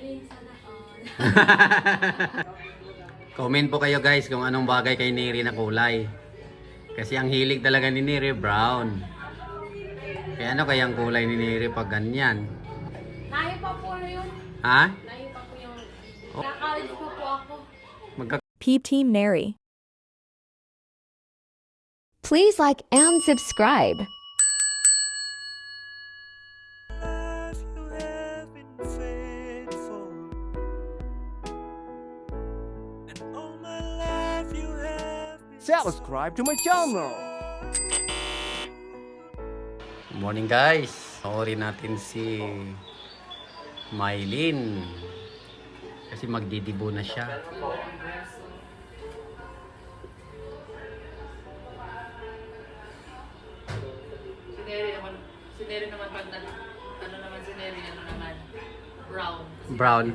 Maylin, sana all. Comment po kayo guys kung anong bagay kay Neri na kulay. Kasi ang hilig talaga ni Neri brown. Kaya ano kayang kulay ni Neri pag ganyan? Layo pa po yun. Ha? Layo pa po yung... Kaka-college pa po ako. P Team Neri. Please like and subscribe. Subscribe to my channel. Good morning guys. Panoorin natin si Maylin. Kasi magdidibo na siya. Si Neri naman pag ano naman si Neri, ano naman, brown. Brown.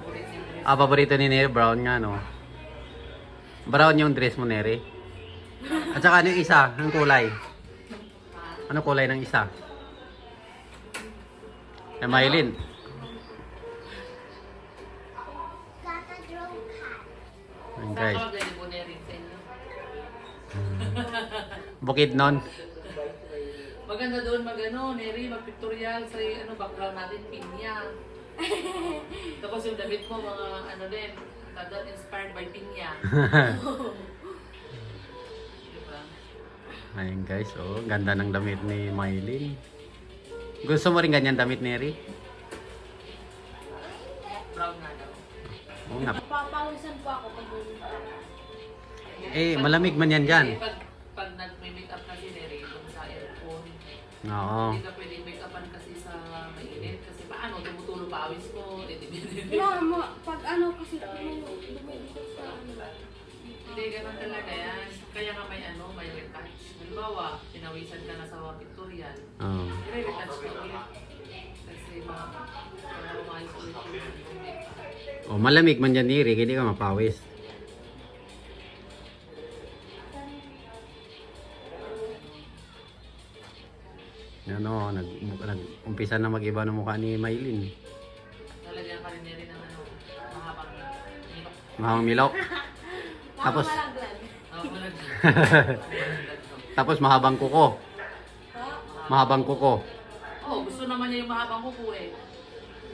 Ah, paborito ni Neri brown nga no. Brown yung dress mo Neri. At saka ano yung isa? Anong kulay? Ano kulay ng isa? Eh, Maylin. Ayan, guys. Saan ka magaling po Neri sa inyo? Bukid nun. Maganda doon mag-ano, Neri, mag-pictorial sa ano, background natin, pinya. Tapos yung damit mo, mga ano din, inspired by pinya. Diba? Ayan guys, oh, ganda ng damit ni Maylin. Gusto mo rin ganyan damit, Neri? Brown nga daw. Oo nga. Papawisan po ako pag Eh, malamig man yan dyan. Pag nag-make up na si Neri, kung sa aircon, Oo. hindi ka pwede make upan kasi sa mainit. Kasi paano, tumutulo pa awis mo. pag ano kasi dumidikot sa ano. Hindi, ganun talaga yan. Kaya nga may ano, may retouch. Halimbawa, pinawisan ka na sa pictorial. Oo. I-retouch ka ulit. Kasi para umayos ulit yung makeup. Oh, malamig man dyan, Neri, hindi ka mapawis. Ano, nag-umpisa na mag-iba ng mukha ni Maylin. Lalagyan ka rin nila ng ano, mahabang milok. Mahamang milok. Tapos, Malaglag. tapos mahabang kuko. Mahabang kuko. Oh, gusto naman niya yung mahabang kuko eh.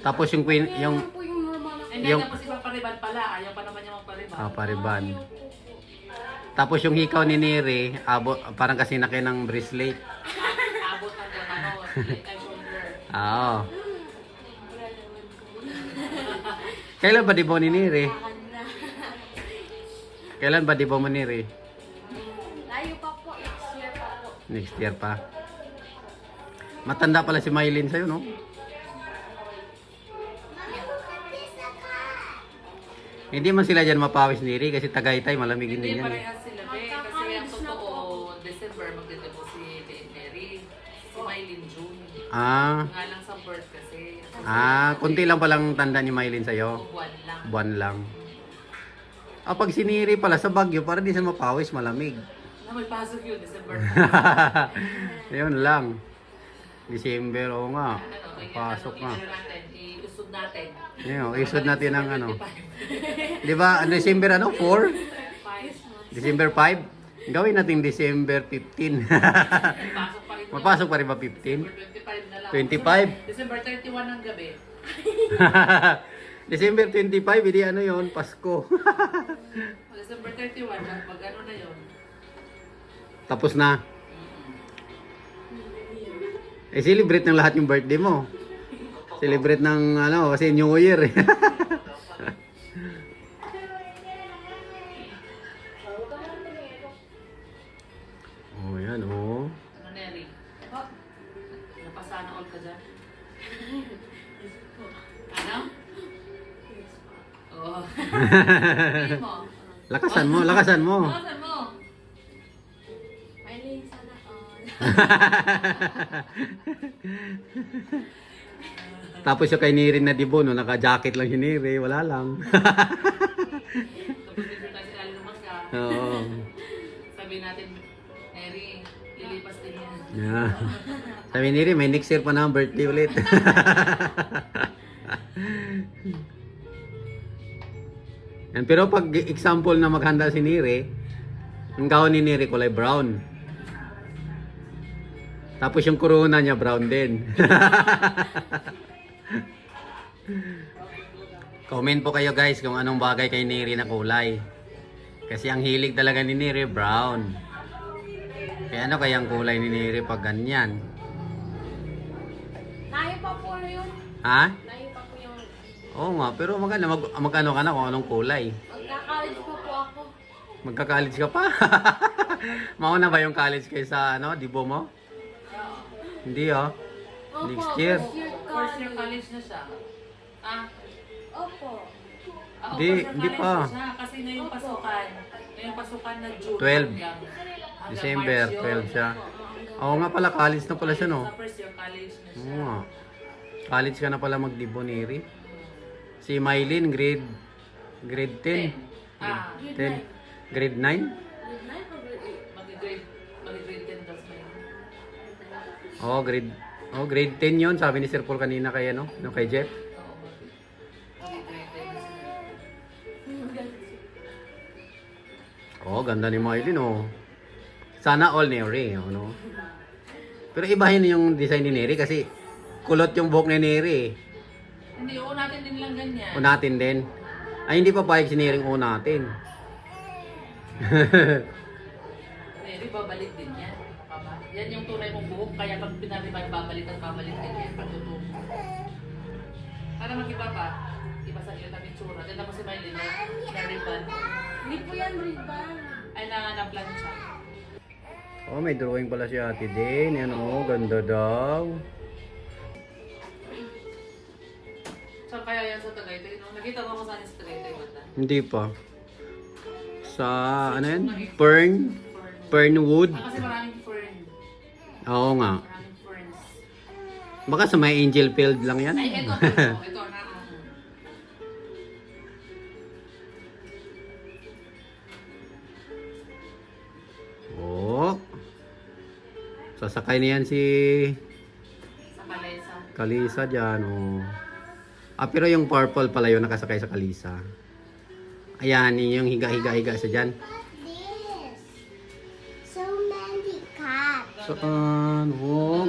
Tapos yung queen, yung Ano po yung normal na Hindi, Yung- tapos ipapariban pala. Ayaw pa naman niya magpariban. pariban. Tapos yung hikaw ni Neri, parang kasi naki ng bracelet. Abot hanggang ano, ay shoulder. Oo. Kailan ba dibo ni Neri? Kailan ba dibo mo Neri? Layo pa po. Next year pa po. Next year pa. Matanda pala si Maylin sa'yo, no? Hindi man sila dyan mapawis Neri kasi Tagaytay, malamig din Hindi yan. parehas sila, be. Kasi ang totoo, December magdedebo si Neri. Si Maylin June. Ah, Nga lang sa birth kasi. konti lang palang tanda ni Maylin sa'yo. Buwan lang. Buwan lang. Ah, pag siniri pala sa Baguio, para di siya mapawis, malamig. Na may pasok yun, December. Yun lang. December, oo nga. Pasok nga. Iusod natin. Yun, isod natin ang ano. Di ba, December ano? 4? December 5? Gawin natin December 15. Pasok pa rin. Mapasok pa rin ba 15? December 25 na lang. 25? December 31 ng gabi. December 25, hindi ano yon Pasko. December 31, mag ano na yun. Tapos na. Eh, celebrate ng lahat yung birthday mo. Celebrate ng ano, kasi New Year. Oh, yan, oh. Ano, Neri? Napasana all ka dyan? Ano? Oo. Sabihin mo. Lakasan mo, lakasan mo. Lakasan mo. Maylin, sana all. Tapos yung kay Neri na dibo, no, naka-jacket lang si Neri, wala lang. Tapos dito tayo sa ilalim ng mangga. Oo. Sabi natin, Neri, lilipas din yan. Yeah. Sabi ni Neri, may next year pa na ang birthday ulit. Yan, pero pag example na maghanda si Neri, ang gown ni Neri kulay brown. Tapos yung corona niya brown din. Comment po kayo guys kung anong bagay kay Neri na kulay. Kasi ang hilig talaga ni Neri brown. Kaya ano kayang kulay ni Neri pag ganyan? Layo pa po yun. Ha? Layo pa po yung... Oo nga, pero maganda magkano ka na kung anong kulay. Magka-college pa po ako. Magka-college ka pa? Mauna ba yung college kaysa dibo mo? Hindi oh. Opo, Next year. First year college na siya. Opo. Di- first year di college pa. na siya kasi na yung pasukan. Yung pasukan na June. 12. hanggang December, March yun. 12 siya. Oo nga pala, college na pala siya no. Sa first year college na siya. Oo nga. College ka na pala magdibo, Neri. Si Mylene, grade 10. 10. Grade 9? Mag-grade 10 daw sa ngayon. Grade 10 yun. Sabi ni Sir Paul kanina kay kay Jeff. Oo, mag-grade 10 na siya. Ganda ni Mylene Sana all Neri, no? Pero ibahin yung design ni Neri kasi kulot yung buhok ni Neri. Hindi, natin din lang ganyan. Unatin din. Ay, hindi pa payag si Neri unatin. Hindi, babalik din yan. Yan yung tunay mong buhok, kaya pag pinaribay, babalik din yan, pagtutubo. Para mag-iba pa, iba sa iyo ang itsura. Then tapos si Mylene, na-ribbon. Hindi po yan ribbon. Ay, na-plancha. May drawing pala si ate din. Yan ganda daw. So, kaya yan sa Tagaytay, no? Nakita mo kung saan yung sa Tagaytay, banda? Hindi pa. Sa, ano yan? Fernwood. Kasi maraming fern. Oo nga. Maraming ferns. Baka sa may Angel Field lang yan. Ay, ito na. Sasakay na yan si Sa Kalesa. Kalisa dyan. Pero yung purple pala yun nakasakay sa Kalisa. Ayan, yung higa-higa-higa sa dyan. This. So many cats. Saan?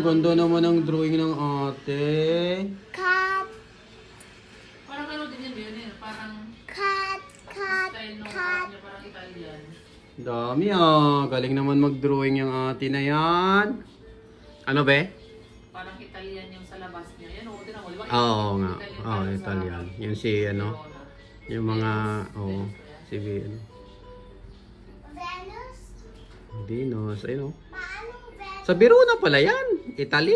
Ganda naman ang drawing ng ate. Cat, Parang ano din yun eh. Parang cat, style nung art niya, parang Italian. Dami galing naman mag-drawing yung ate na yan. Ano be? Parang Italian yung sa labas niya. Yan, tinan mo, di ba? Oo nga. parang sa Italian. Yung si Verona. yung mga, si Venus. Venus, ayun Paano Venus? Sa Verona pala yan. Italy.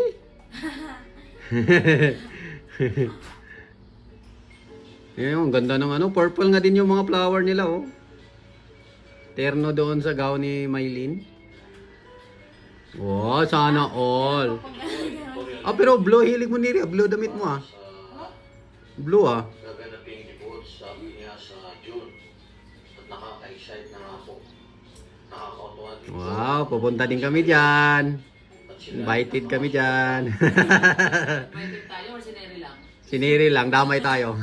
Yan, ang ganda ng purple nga din yung mga flower nila Terno doon sa gown ni Mylene. Sana all. Pero blue, hilig mo Neri. Blue damit mo Blue Gaganaping debut sabi niya sa June at nakaka-excite na nga po. Nakakautuwa din. Wow, pupunta din kami dyan. Invited kami dyan. May tip tayo or sineri lang? Si Neri lang, damay tayo.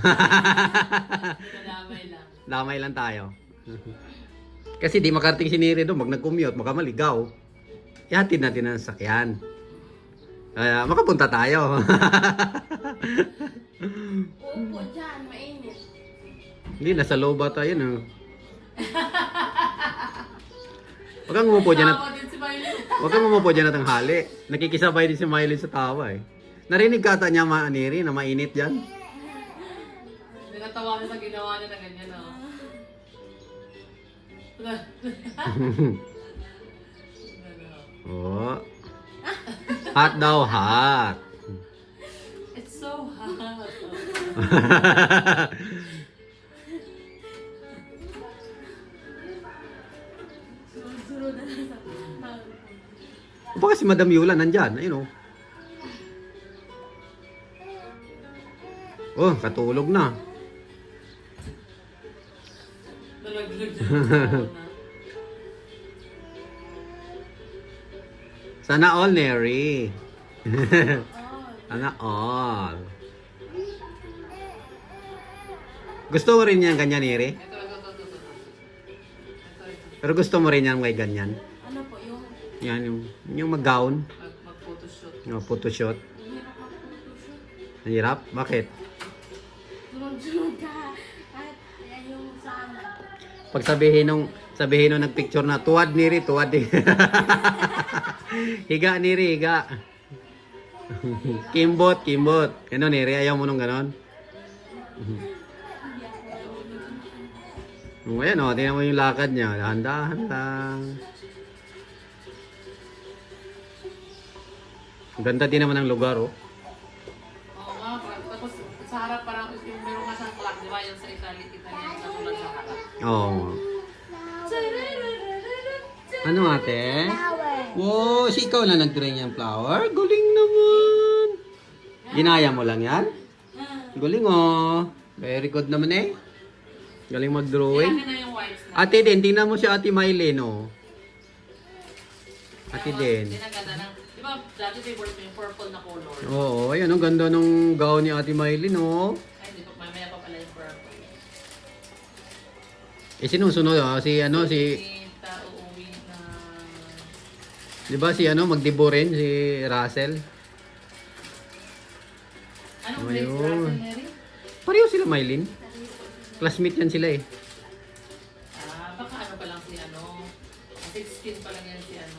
Damay lang. Damay lang tayo. Kasi di makarating si Neri doon, nag-commute, makamaligaw. Ihatid natin ang sakyan. Kaya makapunta tayo. Upo dyan, mainit. Hindi, nasa loob ba tayo Huwag kang umupo dyan at... Tawa din si Mylene. Huwag kang umupo dyan at tanghali. Nakikisabay din si Mylene sa tawa Narinig ka ata niya Neri na mainit dyan? Nagatawa na sa ginawa niya na ganyan, Hot daw, hot. It's so hot. Baka si Madam Yula nandyan, ayun katulog na. Nalaglag siya. Sana all, Neri. Sana all. Gusto mo rin yan ganyan, Neri? Ito. Pero gusto mo rin yan may ganyan. Ano po, yung Yan, yung mag-gown. Mag-photoshoot. Photoshoot. hirap ako photoshoot. Ang hirap? Bakit? Sunod-sunod ka. Kahit yung sana. Pag sabihin nung nagpicture na, tuwad niri, tuwad niri. Higa niri, higa. Kimbot, kimbot. Ano niri, ayaw mo nung ganon? Ayan o, tingnan mo yung lakad niya. Dahan-dahan lang. Ang ganda din naman ng lugar, oh. Oo nga, tapos sa harap parang yung meron nga siyang clock, di ba? Yung sa Italian sa sulat sa harap. Oo. Ano ate? Wow, si ikaw na nag-draw niyang flower? Galing naman. Ginaya mo lang yan? Galing oh. Very good naman eh. Galing Kaya mag-drawing. na yung wipes na. Ate din, tingnan mo si Ate Mylene oh. Ate din. Dinaganda ng, di ba dati favorite mo yung purple na color? Oo, ayan ang ganda ng gown ni Ate Mylene oh. Ay, di ba, mamaya pa pala yung purple. Eh sinusunod oh, si ano si Tita uuwi na... 'di ba si ano magdibo rin si Russell. Anong Ayun. grades Russell, Mary? Pareho sila Mylene. Classmate yan sila eh. Ah, baka ano pa lang si ano, 16 pa lang yan si ano.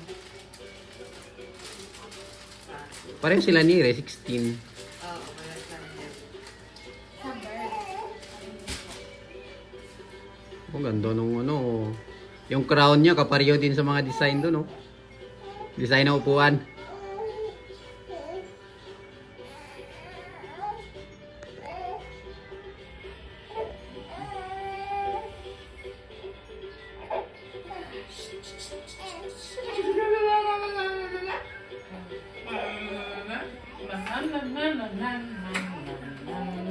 Pareho sila ni Re, 16. Oo, kaya siya yan. Oh, ganda nung ano. Yung crown niya kapareho din sa mga design doon, no? Design ng upuan.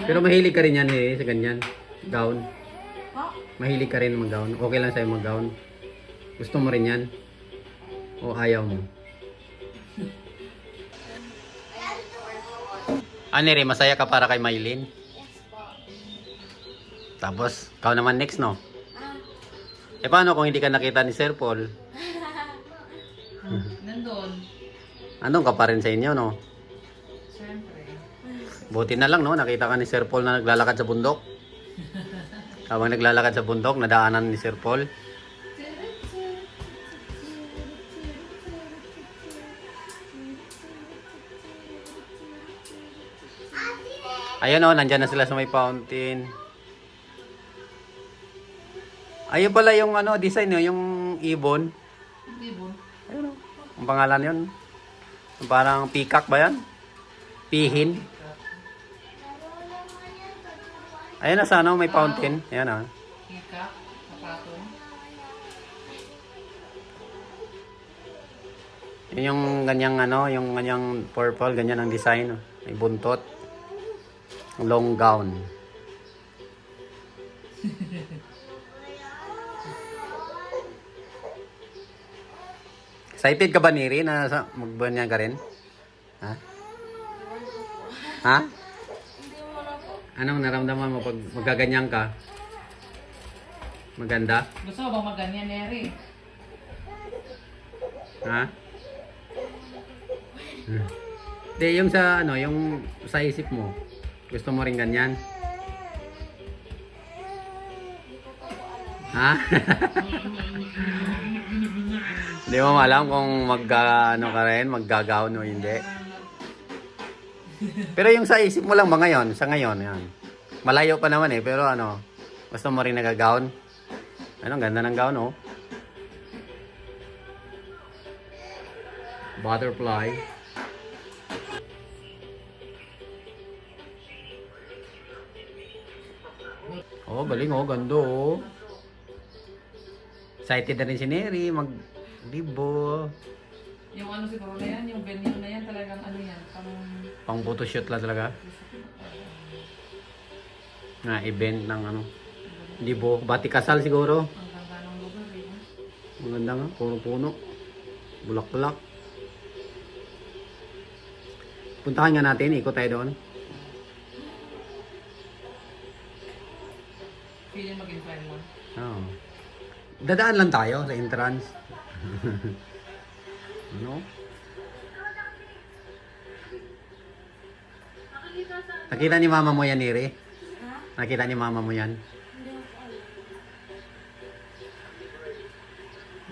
Pero mahilig ka rin yan eh, sa ganyan. Gown. Mahilig ka rin mag-gown. Okay lang sa'yo mag-gown. Gusto mo rin yan? O ayaw mo? Ano rin, masaya ka para kay Mylene? Tapos, ikaw naman next, no? Eh paano kung hindi ka nakita ni Sir Paul? Nandun. Andun ka pa rin sa inyo, no? Siyempre. Buti na lang, no? Nakita ka ni Sir Paul na naglalakad sa bundok. Habang naglalakad sa bundok, nadaanan ni Sir Paul. Ayun o, nandyan na sila sa may fountain. Ayun pala yung ano, design no, yung ibon. Hindi po. Ayun o, ang pangalan yun. Parang peacock ba yan? Pihin. Ayun na sa ano, may fountain. Ayan o. Hika, kapatong. Yun yung ganyang ano, yung ganyang purple, ganyan ang design. May buntot. Long gown. Excited ka ba, Neri, na magbanyan ka rin? Ha? Ha? Hindi mo na po. Anong naramdaman mo pag magaganyan ka? Maganda? Gusto mo bang maganyan, Neri? Ha? Hindi, yung sa ano, yung sa isip mo. Gusto mo rin ganyan? Ha? Hindi mo alam kung ano ka rin, maggagaon o hindi. Pero yung sa isip mo lang ba ngayon? Sa ngayon, yan. Malayo pa naman eh, pero ano, gusto mo rin nagagaon? Ano, ang ganda ng gown, oh. Butterfly. Oh, galing oh, ganda oh. Excited na rin si Neri, mag-libo. Yung ano siguro na yan, yung venue na yan, talagang ano yan, Pang photoshoot lang talaga. Na event ng ano. Libo, bati kasal siguro. ang ganda ng lugar, eh. Maganda nga, puno-puno. Bulak-bulak. Puntahan nga natin, ikot tayo doon. Feeling mag-friend mo. Oh. Dadaan lang tayo sa entrance. Ano? Nakita ni mama mo yan, Neri? Nakita ni mama mo yan?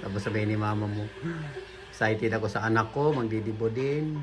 Tapos sabihin ni mama mo, excited ako sa anak ko, magdidibo din.